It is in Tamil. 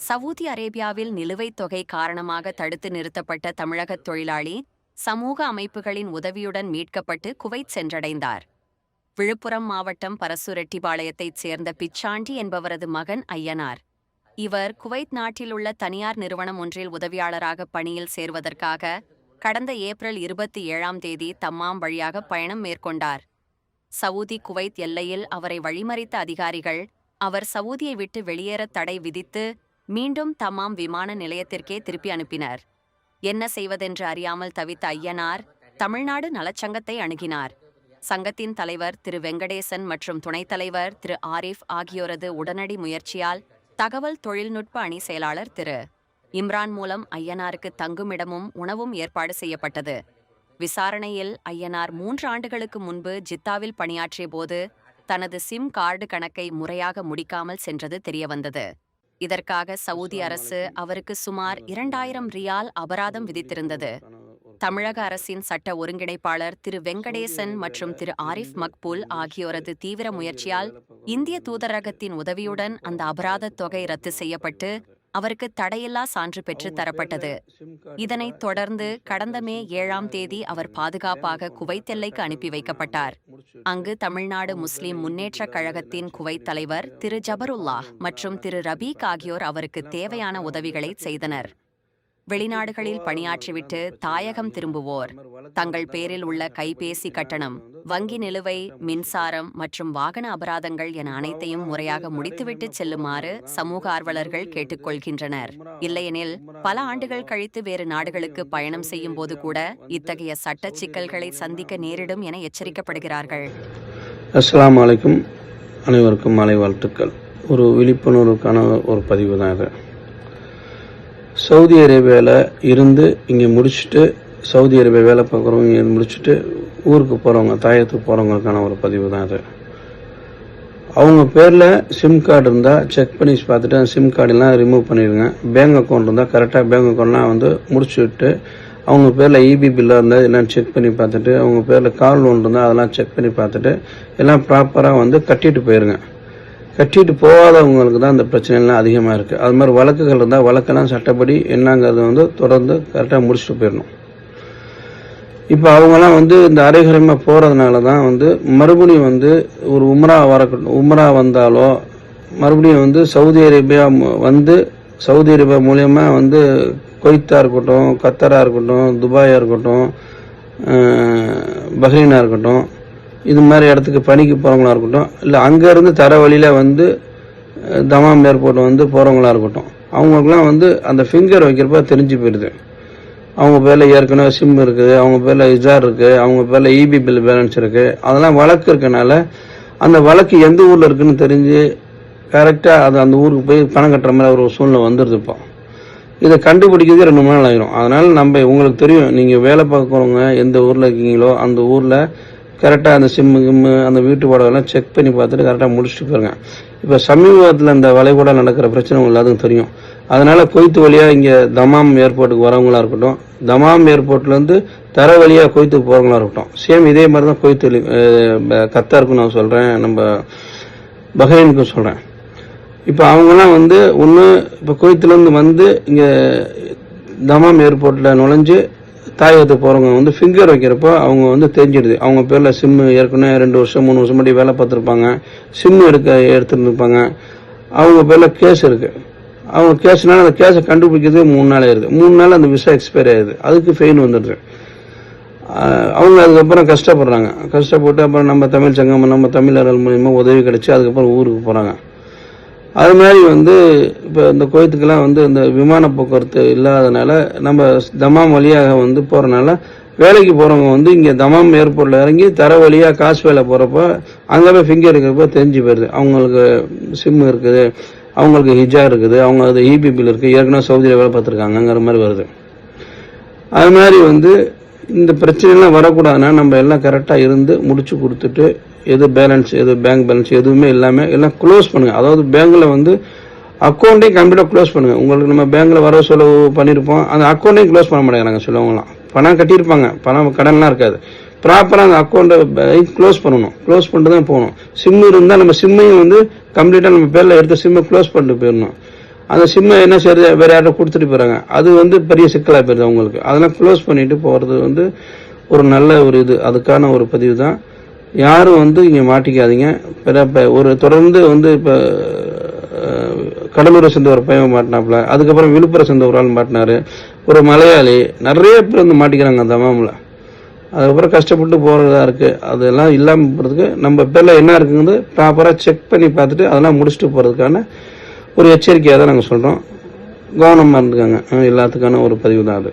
சவூதி அரேபியாவில் நிலுவைத் தொகை காரணமாக தடுத்து நிறுத்தப்பட்ட தமிழகத் தொழிலாளி சமூக அமைப்புகளின் உதவியுடன் மீட்கப்பட்டு குவைத் சென்றடைந்தார். விழுப்புரம் மாவட்டம் பரசுரெட்டிபாளையத்தைச் சேர்ந்த பிச்சாண்டி என்பவரது மகன் ஐயனார். இவர் குவைத் நாட்டில் உள்ள தனியார் நிறுவனம் ஒன்றில் உதவியாளராக பணியில் சேர்வதற்காக கடந்த ஏப்ரல் 27 தம்மாம் வழியாக பயணம் மேற்கொண்டார். சவூதி குவைத் எல்லையில் அவரை வழிமறித்த அதிகாரிகள் அவர் சவூதியை விட்டு வெளியேற தடை விதித்து மீண்டும் தம்மாம் விமான நிலையத்திற்கே திருப்பி அனுப்பினர். என்ன செய்வதென்று அறியாமல் தவித்த ஐயனார் தமிழ்நாடு நலச்சங்கத்தை அணுகினார். சங்கத்தின் தலைவர் திரு வெங்கடேசன் மற்றும் துணைத் தலைவர் திரு ஆரிஃப் ஆகியோரது உடனடி முயற்சியால் தகவல் தொழில்நுட்ப அணி செயலாளர் திரு இம்ரான் மூலம் ஐயனாருக்கு தங்குமிடமும் உணவும் ஏற்பாடு செய்யப்பட்டது. விசாரணையில் ஐயனார் 3 ஆண்டுகளுக்கு முன்பு ஜித்தாவில் பணியாற்றிய போது தனது சிம் கார்டு கணக்கை முறையாக முடிக்காமல் சென்றது தெரியவந்தது. இதற்காக சவூதி அரசு அவருக்கு சுமார் 2000 ரியால் அபராதம் விதித்திருந்தது. தமிழக அரசின் சட்ட ஒருங்கிணைப்பாளர் திரு வெங்கடேசன் மற்றும் திரு ஆரிஃப் மக்பூல் ஆகியோரது தீவிர முயற்சியால் இந்திய தூதரகத்தின் உதவியுடன் அந்த அபராதத் தொகை ரத்து செய்யப்பட்டு அவருக்கு தடையில்லா சான்று பெற்று தரப்பட்டது. இதனைத் தொடர்ந்து கடந்த மே 7 அவர் பாதுகாப்பாக குவைத் எல்லைக்கு அனுப்பி வைக்கப்பட்டார். அங்கு தமிழ்நாடு முஸ்லிம் முன்னேற்றக் கழகத்தின் குவைத் தலைவர் திரு ஜபருல்லாஹ் மற்றும் திரு ரபீக் ஆகியோர் அவருக்கு தேவையான உதவிகளை செய்தனர். வெளிநாடுகளில் பணியாற்றிவிட்டு தாயகம் திரும்புவோர் தங்கள் பேரில் உள்ள கைபேசி கட்டணம், வங்கி நிலுவை, மின்சாரம் மற்றும் வாகன அபராதங்கள் என அனைத்தையும் முறையாக முடித்துவிட்டு செல்லுமாறு சமூக ஆர்வலர்கள் கேட்டுக்கொள்கின்றனர். இல்லையெனில் பல ஆண்டுகள் கழித்து வேறு நாடுகளுக்கு பயணம் செய்யும் போது கூட இத்தகைய சட்ட சிக்கல்களை சந்திக்க நேரிடும் என எச்சரிக்கப்படுகிறார்கள். அஸ்ஸலாமு அலைக்கும். அனைவருக்கும் மாலை வாழ்த்துக்கள். ஒரு விழிப்புணர்வுக்கான ஒரு பதிவு தான் இது. சவுதி அரேபியாவில் இருந்து இங்கே முடிச்சுட்டு சவுதி அரேபியா வேலை பார்க்குறவங்க இங்கே முடிச்சுட்டு ஊருக்கு போகிறவங்க, தாயத்துக்கு போகிறவங்களுக்கான ஒரு பதிவு தான் இது. அவங்க பேரில் சிம் கார்டு இருந்தால் செக் பண்ணி பார்த்துட்டு அந்த சிம் கார்டெல்லாம் ரிமூவ் பண்ணிடுங்க. பேங்க் அக்கௌண்ட் இருந்தால் கரெக்டாக பேங்க் அக்கௌண்ட்லாம் முடிச்சு விட்டு அவங்க பேரில் இபி பில்லாக இருந்தால் எல்லாம் செக் பண்ணி பார்த்துட்டு அவங்க பேரில் கார் லோன் இருந்தால் அதெல்லாம் செக் பண்ணி பார்த்துட்டு எல்லாம் ப்ராப்பராக கட்டிட்டு போயிருங்க. கட்டிட்டு போகாதவங்களுக்கு தான் அந்த பிரச்சனைலாம் அதிகமாக இருக்குது. அது மாதிரி வழக்குகள் இருந்தால் வழக்கெல்லாம் சட்டப்படி என்னங்கிறது தொடர்ந்து கரெக்டாக முடிச்சுட்டு போயிடணும். இப்போ அவங்கெல்லாம் இந்த அரைகரமாக போகிறதுனால தான் மறுபடியும் ஒரு உம்ரா வந்தாலோ மறுபடியும் சவுதி அரேபியா சவுதி அரேபியா மூலியமாக குவைத்தா இருக்கட்டும், கத்தாராக இருக்கட்டும், துபாயாக இருக்கட்டும், பஹ்ரைனாக இருக்கட்டும், இது மாதிரி இடத்துக்கு பணிக்கு போகிறவங்களா இருக்கட்டும், இல்லை அங்கேருந்து தர வழியில் தமாம் ஏர்போர்ட் போகிறவங்களா இருக்கட்டும், அவங்களுக்குலாம் அந்த ஃபிங்கர் வைக்கிறப்ப தெரிஞ்சு போயிடுது. அவங்க பேரில் ஏற்கனவே சிம் இருக்குது, அவங்க பேரில் இஜார் இருக்குது, அவங்க பேரில் இபி பில் பேலன்ஸ் இருக்குது. அதெல்லாம் வழக்கு இருக்கனால அந்த வழக்கு எந்த ஊரில் இருக்குன்னு தெரிஞ்சு கரெக்டாக அது அந்த ஊருக்கு போய் பணம் கட்டுற மாதிரி ஒரு சூழ்நிலை வந்துடுது. இப்போ இதை கண்டுபிடிக்கிறதே 2 நாள் ஆகிரும். அதனால் உங்களுக்கு தெரியும், நீங்கள் வேலை பார்க்குறவங்க எந்த ஊரில் இருக்கீங்களோ அந்த ஊரில் கரெக்டாக அந்த சிம்மு அந்த வீட்டு வாடகைலாம் செக் பண்ணி பார்த்துட்டு கரெக்டாக முடிச்சுட்டு போயிருங்க. இப்போ சமீபத்தில் இந்த வளைகுடா நடக்கிற பிரச்சனை எல்லாத்துக்கும் தெரியும். அதனால் குவைத் வழியாக இங்கே தமாம் ஏர்போர்ட்டுக்கு வரவங்களா இருக்கட்டும், தமாம் ஏர்போர்ட்லேருந்து தர வழியாக குவைத்துக்கு போகிறவங்களா இருக்கட்டும், சேம் இதே மாதிரி தான் குவைத் கத்தாருக்கும் நான் சொல்கிறேன், நம்ம பஹ்ரைனுக்கும் சொல்கிறேன். இப்போ அவங்கெல்லாம் ஒன்று இப்போ குவைத்துலேருந்து இங்கே தமாம் ஏர்போர்ட்டில் நுழைஞ்சு தாயகத்துக்கு போகிறவங்க ஃபிங்கர் வைக்கிறப்போ அவங்க தெரிஞ்சிடுது. அவங்க பேரில் சிம்மு ஏற்கனவே 2 வருஷம் 3 வருஷம் முன்னாடி வேலை பார்த்துருப்பாங்க, சிம்மு எடுத்துருப்பாங்க, அவங்க பேரில் கேஸ் இருக்குது. அவங்க கேஸ்னால அந்த கேஸை கண்டுபிடிக்கிறது 3 நாள் ஆயிடுது. 3 நாள் அந்த விசா எக்ஸ்பயர் ஆயிடுது, அதுக்கு ஃபெயின் வந்துடுது. அவங்க அதுக்கப்புறம் கஷ்டப்பட்டு அப்புறம் நம்ம தமிழ் சங்கம், நம்ம தமிழர்கள் மூலியமாக உதவி கிடைச்சி அதுக்கப்புறம் ஊருக்கு போகிறாங்க. அது மாதிரி இப்போ இந்த குவைத்துக்கெல்லாம் இந்த விமான போக்குவரத்து இல்லாதனால நம்ம தமாம் வழியாக போகிறனால வேலைக்கு போகிறவங்க இங்கே தமாம் ஏர்போர்ட்டில் இறங்கி தர வழியாக காசு வேலை போகிறப்போ அங்கே போய் ஃபிங்கர் இருக்கிறப்போ தெரிஞ்சு போயிடுது. அவங்களுக்கு சிம் இருக்குது, அவங்களுக்கு ஹிஜா இருக்குது, அவங்க அது இபி பில் இருக்குது, ஏற்கனவே சவுதியில் வேலை பார்த்துருக்காங்கங்கிற மாதிரி வருது. அது மாதிரி இந்த பிரச்சனைலாம் வரக்கூடாதுன்னா நம்ம எல்லாம் கரெக்டாக இருந்து முடிச்சு கொடுத்துட்டு எது பேலன்ஸ், எது பேங்க் பேலன்ஸ் எதுவுமே இல்லாமல் எல்லாம் க்ளோஸ் பண்ணுங்கள். அதாவது பேங்க்கில் அக்கௌண்ட்டையும் கம்ப்ளீட்டாக க்ளோஸ் பண்ணுங்கள். உங்களுக்கு நம்ம பேங்க்கில் வர செலவு பண்ணியிருப்போம், அந்த அக்கௌண்ட்டையும் க்ளோஸ் பண்ண மாட்டேங்கிறாங்க சிலவங்களாம். பணம் கட்டியிருப்பாங்க, கடன்லாம் இருக்காது, ப்ராப்பராக அந்த அக்கௌண்ட்டை க்ளோஸ் பண்ணணும். க்ளோஸ் பண்ணிட்டு தான் போகணும். சிம்மு இருந்தால் நம்ம சிம்மையும் கம்ப்ளீட்டாக நம்ம பேரில் எடுத்த சிம்மை க்ளோஸ் பண்ணிட்டு போயிடணும். அந்த சிம்மை என்ன செய்யுது, வேற யார்ட்ட கொடுத்துட்டு போகிறாங்க. அது வந்து பெரிய சிக்கலாக போயிருது அவங்களுக்கு. அதெல்லாம் க்ளோஸ் பண்ணிட்டு போகிறது வந்து ஒரு நல்ல ஒரு இது. அதுக்கான ஒரு பதிவு தான். யாரும் வந்து இங்கே மாட்டிக்காதீங்க. இப்போ ஒரு தொடர்ந்து வந்து இப்போ கடலூரை சேர்ந்த ஒரு பையன் மாட்டினாப்புல, அதுக்கப்புறம் விழுப்புரம் சேர்ந்த ஒரு ஆள் மாட்டினாரு, ஒரு மலையாளி, நிறைய பேர் வந்து மாட்டிக்கிறாங்க அந்த தமாமில். அதுக்கப்புறம் கஷ்டப்பட்டு போகிறதா இருக்குது. அதெல்லாம் இல்லாமல் போகிறதுக்கு நம்ம பேரில் என்ன இருக்குங்கிறது ப்ராப்பராக செக் பண்ணி பார்த்துட்டு அதெல்லாம் முடிச்சுட்டு போகிறதுக்கான ஒரு எச்சரிக்கையாக தான் நாங்கள் சொல்கிறோம். கவனமாக இருந்துக்காங்க. எல்லாத்துக்கான ஒரு பதிவு தான் அது.